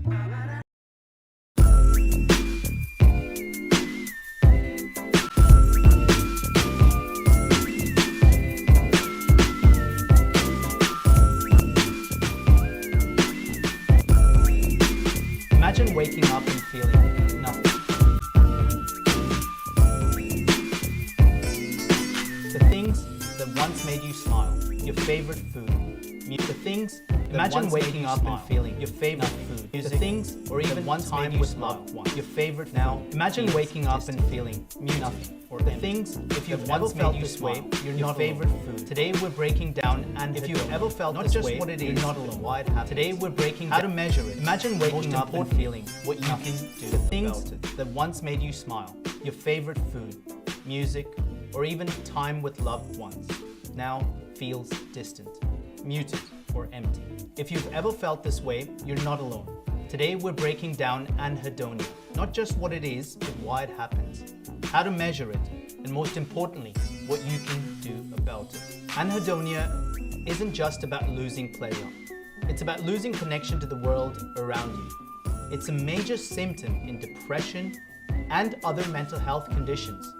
Imagine waking up and feeling nothing. The things that once made you smile, your favorite food. The things imagine waking up and feeling your favorite food. The things or even once made you smile, your favorite now. Imagine waking up and feeling nothing. Or the things, if you've ever felt this way, your favorite food. Today we're breaking down and if you've ever felt not just what it is, not alone. Why it happens. Today we're breaking how to measure it. Imagine waking up and feeling what you can do. The things that once made you smile, your favorite food, music, or even time with loved ones, now feels distant, muted, or empty. If you've ever felt this way, you're not alone. Today we're breaking down anhedonia, not just what it is, but why it happens, how to measure it, and most importantly, what you can do about it. Anhedonia isn't just about losing pleasure. It's about losing connection to the world around you. It's a major symptom in depression and other mental health conditions,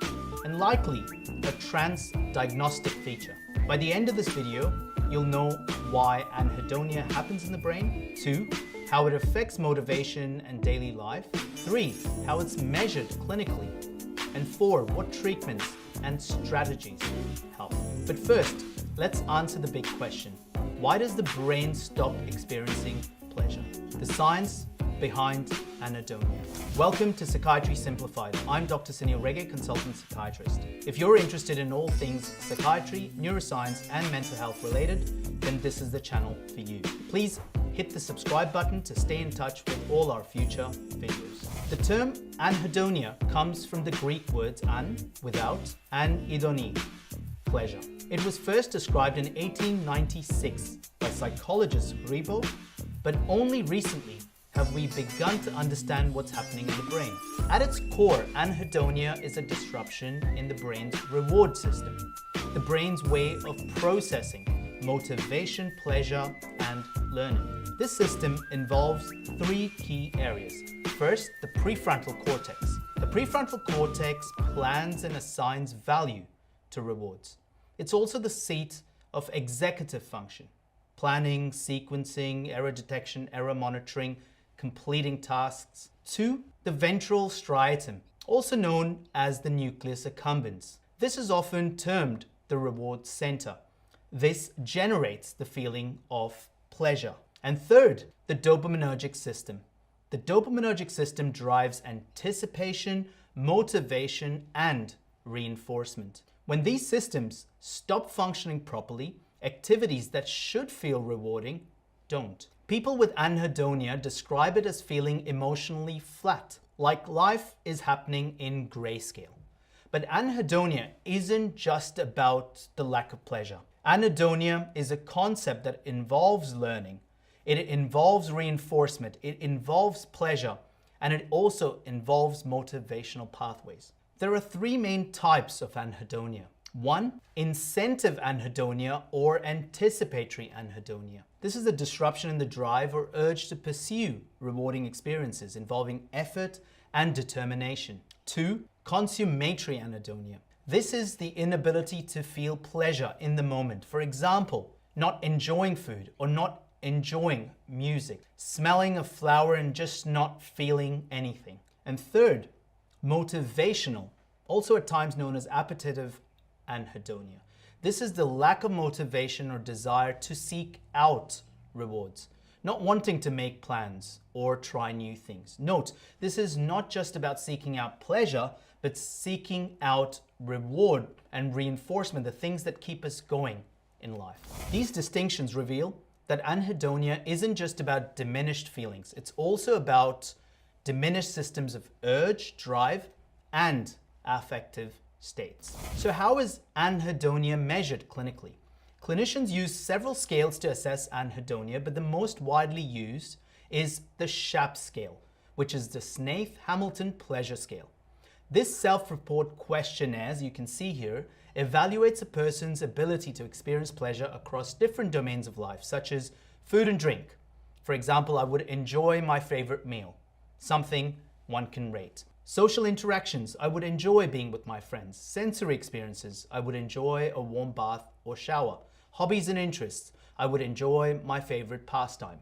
and likely a trans-diagnostic feature. By the end of this video, you'll know why anhedonia happens in the brain. 2, how it affects motivation and daily life. 3, how it's measured clinically. And 4, what treatments and strategies help. But first, let's answer the big question. Why does the brain stop experiencing pleasure? The science behind anhedonia. Welcome to Psychiatry Simplified. I'm Dr. Sunil Rege, consultant psychiatrist. If you're interested in all things psychiatry, neuroscience, and mental health related, then this is the channel for you. Please hit the subscribe button to stay in touch with all our future videos. The term anhedonia comes from the Greek words an, without, and idoni, pleasure. It was first described in 1896 by psychologist Ribot, but only recently have we begun to understand what's happening in the brain. At its core, anhedonia is a disruption in the brain's reward system, the brain's way of processing motivation, pleasure, and learning. This system involves 3 key areas. First, the prefrontal cortex. The prefrontal cortex plans and assigns value to rewards. It's also the seat of executive function, planning, sequencing, error detection, error monitoring, completing tasks. 2, the ventral striatum, also known as the nucleus accumbens. This is often termed the reward center. This generates the feeling of pleasure. And 3rd, the dopaminergic system. The dopaminergic system drives anticipation, motivation, and reinforcement. When these systems stop functioning properly, activities that should feel rewarding don't. People with anhedonia describe it as feeling emotionally flat, like life is happening in grayscale. But anhedonia isn't just about the lack of pleasure. Anhedonia is a concept that involves learning. It involves reinforcement, it involves pleasure, and it also involves motivational pathways. There are 3 main types of anhedonia. 1, incentive anhedonia or anticipatory anhedonia. This is a disruption in the drive or urge to pursue rewarding experiences involving effort and determination. 2, consummatory anhedonia. This is the inability to feel pleasure in the moment. For example, not enjoying food or not enjoying music, smelling a flower and just not feeling anything. And 3rd, motivational, also at times known as appetitive anhedonia. This is the lack of motivation or desire to seek out rewards, not wanting to make plans or try new things. Note, this is not just about seeking out pleasure, but seeking out reward and reinforcement, the things that keep us going in life. These distinctions reveal that anhedonia isn't just about diminished feelings, it's also about diminished systems of urge, drive, and affective states. So how is anhedonia measured clinically? Clinicians use several scales to assess anhedonia, but the most widely used is the SHAP scale, which is the Snaith-Hamilton Pleasure Scale. This self-report questionnaire, as you can see here, evaluates a person's ability to experience pleasure across different domains of life, such as food and drink, For example, I would enjoy my favorite meal, something one can rate. Social interactions, I would enjoy being with my friends. Sensory experiences, I would enjoy a warm bath or shower. Hobbies and interests, I would enjoy my favorite pastime.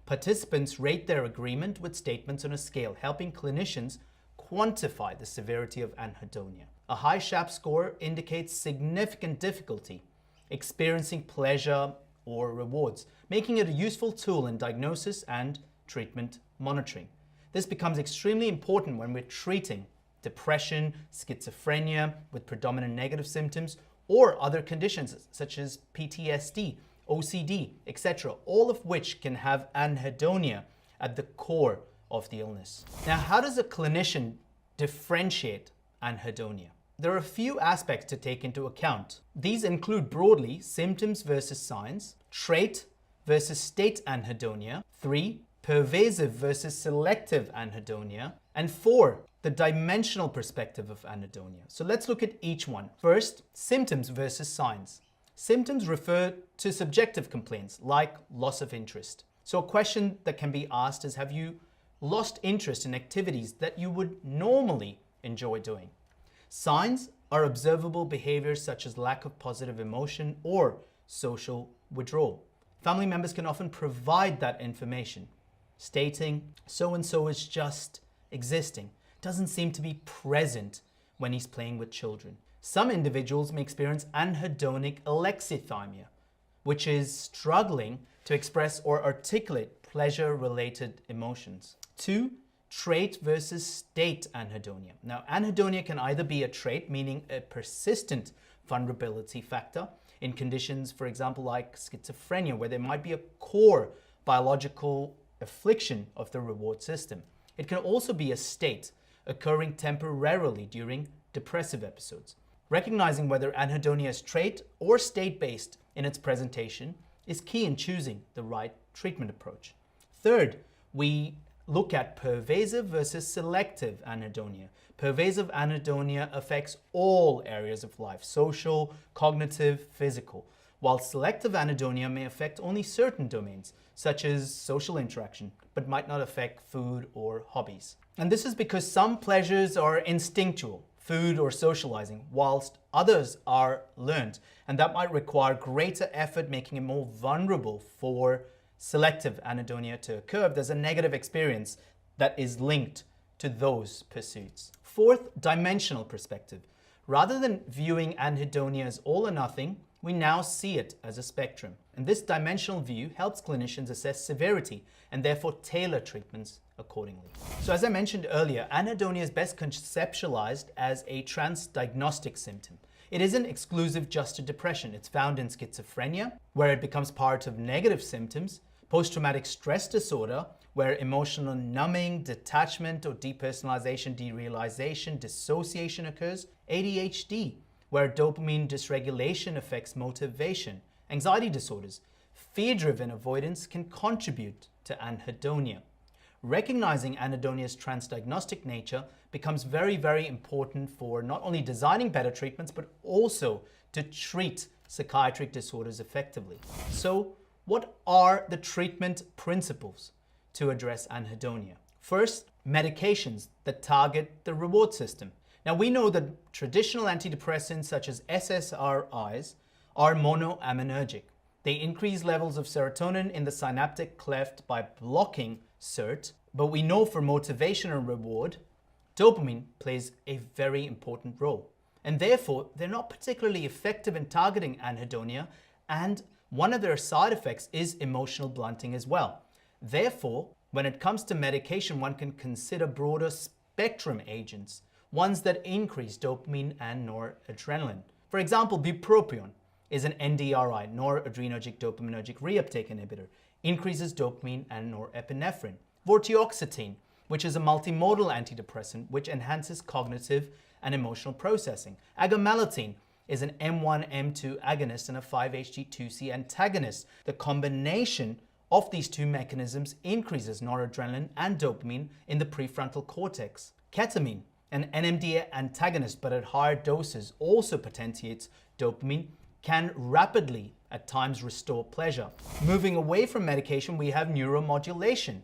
Participants rate their agreement with statements on a scale, helping clinicians quantify the severity of anhedonia. A high SHAP score indicates significant difficulty experiencing pleasure or rewards, making it a useful tool in diagnosis and treatment monitoring. This becomes extremely important when we're treating depression, schizophrenia with predominant negative symptoms, or other conditions such as PTSD, OCD, etc., all of which can have anhedonia at the core of the illness. Now, how does a clinician differentiate anhedonia? There are a few aspects to take into account. These include broadly symptoms versus signs, trait versus state anhedonia, 3, pervasive versus selective anhedonia, and 4, the dimensional perspective of anhedonia. So let's look at each one. First, symptoms versus signs. Symptoms refer to subjective complaints like loss of interest. So a question that can be asked is, have you lost interest in activities that you would normally enjoy doing? Signs are observable behaviors such as lack of positive emotion or social withdrawal. Family members can often provide that information, stating, so-and-so is just existing, doesn't seem to be present when he's playing with children. Some individuals may experience anhedonic alexithymia, which is struggling to express or articulate pleasure-related emotions. 2, trait versus state anhedonia. Now, anhedonia can either be a trait, meaning a persistent vulnerability factor in conditions, for example, like schizophrenia, where there might be a core biological affliction of the reward system. It can also be a state occurring temporarily during depressive episodes. Recognizing whether anhedonia is trait or state-based in its presentation is key in choosing the right treatment approach. Third, we look at pervasive versus selective anhedonia. Pervasive anhedonia affects all areas of life, social, cognitive, physical, while selective anhedonia may affect only certain domains, such as social interaction, but might not affect food or hobbies. And this is because some pleasures are instinctual, food or socializing, whilst others are learned, and that might require greater effort, making it more vulnerable for selective anhedonia to occur if there's a negative experience that is linked to those pursuits. Fourth, dimensional perspective. Rather than viewing anhedonia as all or nothing, we now see it as a spectrum. And this dimensional view helps clinicians assess severity and therefore tailor treatments accordingly. So as I mentioned earlier, anhedonia is best conceptualized as a transdiagnostic symptom. It isn't exclusive just to depression. It's found in schizophrenia, where it becomes part of negative symptoms, post-traumatic stress disorder, where emotional numbing, detachment or depersonalization, derealization, dissociation occurs, ADHD, where dopamine dysregulation affects motivation, anxiety disorders, fear-driven avoidance can contribute to anhedonia. Recognizing anhedonia's transdiagnostic nature becomes very, very important for not only designing better treatments, but also to treat psychiatric disorders effectively. So, what are the treatment principles to address anhedonia? First, medications that target the reward system. Now, we know that traditional antidepressants such as SSRIs are monoaminergic. They increase levels of serotonin in the synaptic cleft by blocking SERT, but we know for motivation and reward, dopamine plays a very important role. And therefore, they're not particularly effective in targeting anhedonia, and one of their side effects is emotional blunting as well. Therefore, when it comes to medication, one can consider broader spectrum agents, ones that increase dopamine and noradrenaline. For example, bupropion is an NDRI, noradrenergic dopaminergic reuptake inhibitor, increases dopamine and norepinephrine. Vortioxetine, which is a multimodal antidepressant which enhances cognitive and emotional processing. Agomelatine is an M1/M2 agonist and a 5-HT2C antagonist. The combination of these two mechanisms increases noradrenaline and dopamine in the prefrontal cortex. Ketamine, an NMDA antagonist but at higher doses, also potentiates dopamine, can rapidly at times restore pleasure. Moving away from medication, we have neuromodulation.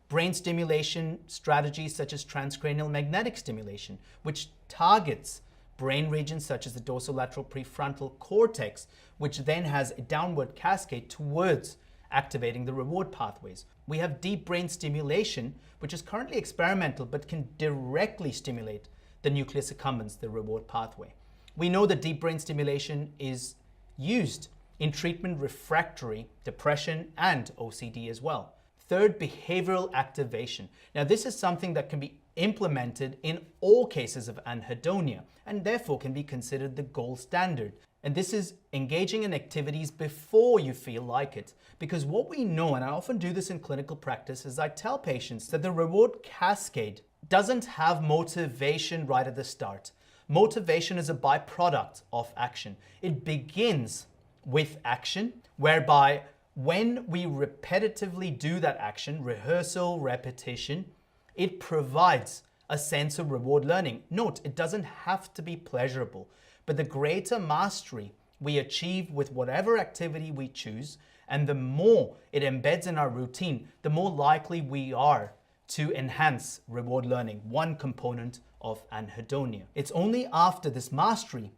Brain stimulation strategies such as transcranial magnetic stimulation, which targets brain regions such as the dorsolateral prefrontal cortex, which then has a downward cascade towards activating the reward pathways. We have deep brain stimulation, which is currently experimental but can directly stimulate the nucleus accumbens, the reward pathway. We know that deep brain stimulation is used in treatment refractory depression and OCD as well. Third, behavioral activation. Now, this is something that can be implemented in all cases of anhedonia and therefore can be considered the gold standard. And this is engaging in activities before you feel like it. Because what we know, and I often do this in clinical practice, is I tell patients that the reward cascade doesn't have motivation right at the start. Motivation is a byproduct of action. It begins with action, whereby when we repetitively do that action, rehearsal, repetition, it provides a sense of reward learning. Note, it doesn't have to be pleasurable, but the greater mastery we achieve with whatever activity we choose, and the more it embeds in our routine, the more likely we are to enhance reward learning, one component of anhedonia. It's only after this mastery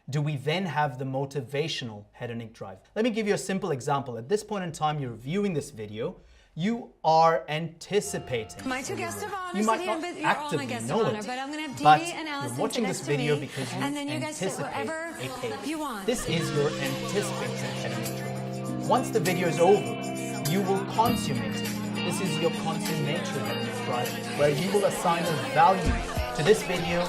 do we then have the motivational hedonic drive. Let me give you a simple example. At this point in time, you're viewing this video, you are anticipating. My two guests of honor, you might not actively know it, but you're watching this video because you anticipate a page. This is your anticipated hedonic drive. Once the video is over, you will consummate it. This is your consummatory hedonic drive, where you will assign a value to this video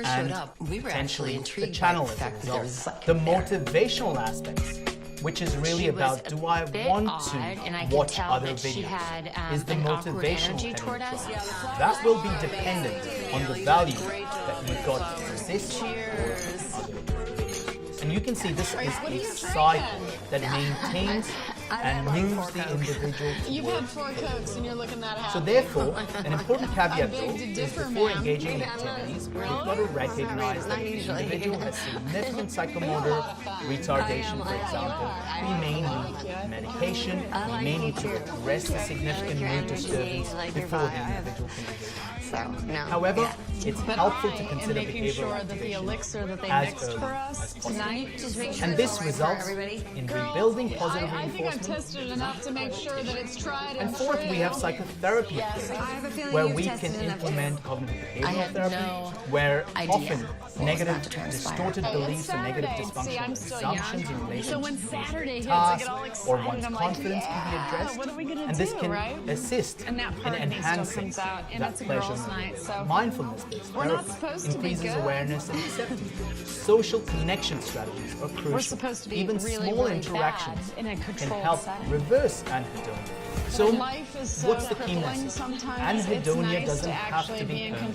and potentially the channel as a result. The motivational aspects, which is really about, do I want to watch other videos? Is the motivational hedonic drive. That will be dependent on the value that you got from this or other videos. And you can see this is a cycle that maintains and moves the individual. You've had 4 Cokes and you're looking that happy. So therefore, an important caveat though is before engaging in activities, we've got to recognize that if the individual has significant psychomotor retardation, for example, we may need medication, we may need to address the significant mood disturbance before the individual can engage. However, it's helpful to consider behavioral activation as early as possible. And this results in rebuilding positive reinforcement. And fourth, we have psychotherapy approaches, where we can implement cognitive behavioral therapy, where often negative, distorted beliefs and negative dysfunctional assumptions in relation to tasks or one's confidence can be addressed. And this can assist in enhancing that pleasure. Mindfulness-based therapy increases awareness and acceptance. Social connection strategies are crucial. Even small interactions can help reverse anhedonia. So, what's the key message? Anhedonia doesn't have to be permanent.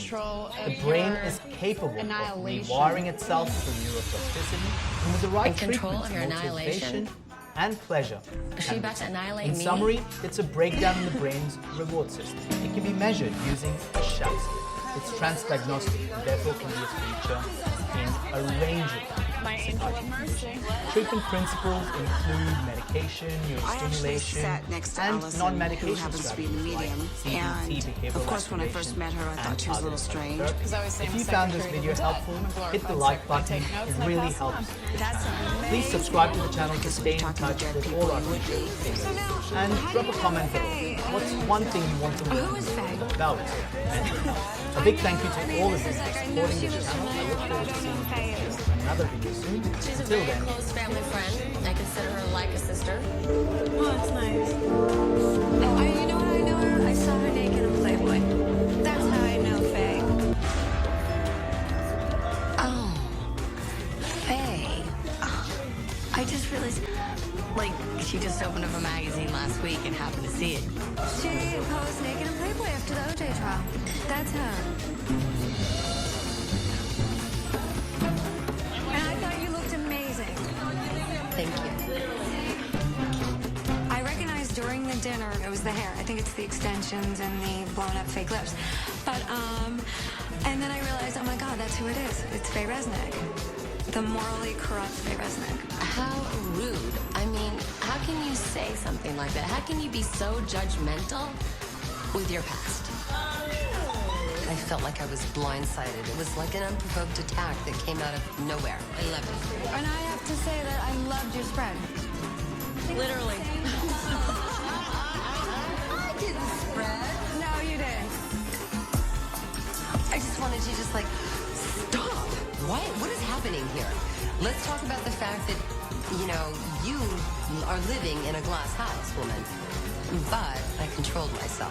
The brain is capable of rewiring itself through neuroplasticity, and with the right treatment, motivation, and pleasure. In summary, it's a breakdown in the brain's reward system. It can be measured using a SHAPS scale. It's transdiagnostic and therefore can be a feature in a range of psychiatric conditions. Treatment principles include medication, neurostimulation, and non-medication strategies like CBT, behavioral of course, when I first met her, I thought she was a little strange. If you found this video helpful, hit the like button. It really helps the channel. Please subscribe to the channel to stay in touch with all our future videos. And drop a comment below. What's one thing you want to learn about mental health? A big thank you to all of you for supporting this channel. I look forward to seeing you in another video soon. She's a Until very then, close family friend. I consider her like a sister. Oh, that's nice. Oh, you know how I know her? I saw her naked in Playboy. That's how I know Faye. Oh, Faye. I just realized, like, she just opened up a magazine last week and happened to see it. She posed naked in Playboy after the OJ trial. That's her. And I thought you looked amazing. Thank you. I recognized during the dinner it was the hair. I think it's the extensions and the blown up fake lips. But, and then I realized, oh my God, that's who it is. It's Faye Resnick. The morally corrupt Resnick. How rude. I mean, how can you say something like that? How can you be so judgmental with your past? I felt like I was blindsided. It was like an unprovoked attack that came out of nowhere. I love it. And I have to say that I loved your spread. Literally. I didn't spread. No, you didn't. I just wanted to stop. What is happening here? Let's talk about the fact that, you are living in a glass house, woman. But I controlled myself.